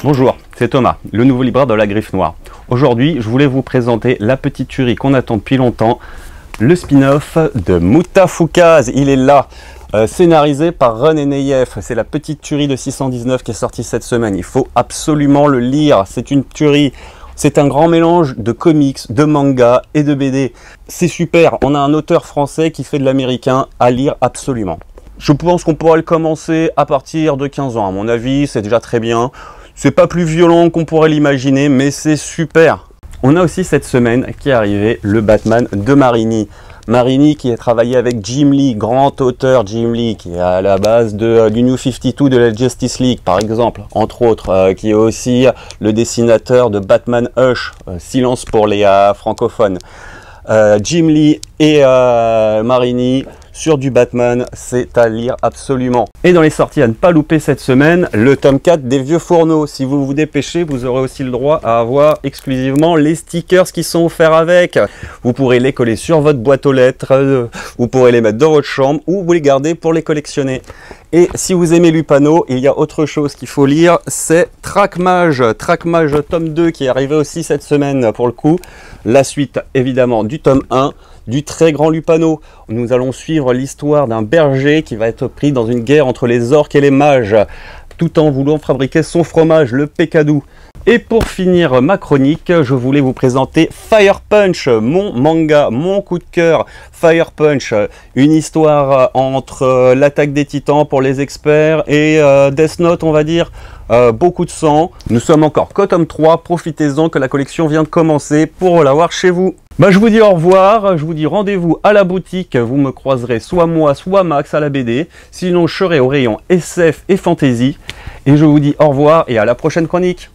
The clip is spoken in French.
Bonjour, c'est Thomas, le nouveau libraire de la Griffe Noire. Aujourd'hui, je voulais vous présenter la petite tuerie qu'on attend depuis longtemps, le spin-off de Moutafoukaz. Il est là, scénarisé par Ron Eneyev. C'est la petite tuerie de 619 qui est sortie cette semaine. Il faut absolument le lire, c'est une tuerie. C'est un grand mélange de comics, de manga et de BD. C'est super, on a un auteur français qui fait de l'américain à lire absolument. Je pense qu'on pourrait le commencer à partir de 15 ans. À mon avis, c'est déjà très bien. C'est pas plus violent qu'on pourrait l'imaginer, mais c'est super. On a aussi cette semaine qui est arrivé le Batman de Marini. Marini qui a travaillé avec Jim Lee, grand auteur Jim Lee, qui est à la base du New 52 de la Justice League, par exemple, entre autres, qui est aussi le dessinateur de Batman Hush, silence pour les francophones. Jim Lee et Marini sur du Batman, c'est à lire absolument. Et dans les sorties à ne pas louper cette semaine, le tome 4 des Vieux Fourneaux. Si vous vous dépêchez, vous aurez aussi le droit à avoir exclusivement les stickers qui sont offerts avec. Vous pourrez les coller sur votre boîte aux lettres, vous pourrez les mettre dans votre chambre ou vous les gardez pour les collectionner. Et si vous aimez Lupano, il y a autre chose qu'il faut lire, c'est Traquemage. Traquemage tome 2 qui est arrivé aussi cette semaine pour le coup. La suite évidemment du tome 1. Du très grand Lupano. Nous allons suivre l'histoire d'un berger qui va être pris dans une guerre entre les orques et les mages, tout en voulant fabriquer son fromage, le Pekadou. Et pour finir ma chronique, je voulais vous présenter Fire Punch, mon manga, mon coup de cœur. Fire Punch, une histoire entre l'attaque des titans pour les experts et Death Note, on va dire. Beaucoup de sang. Nous sommes encore qu'au tome 3. Profitez-en que la collection vient de commencer pour l'avoir chez vous. Je vous dis au revoir, je vous dis rendez-vous à la boutique. Vous me croiserez soit moi, soit Max à la BD. Sinon, je serai au rayon SF et Fantasy. Et je vous dis au revoir et à la prochaine chronique.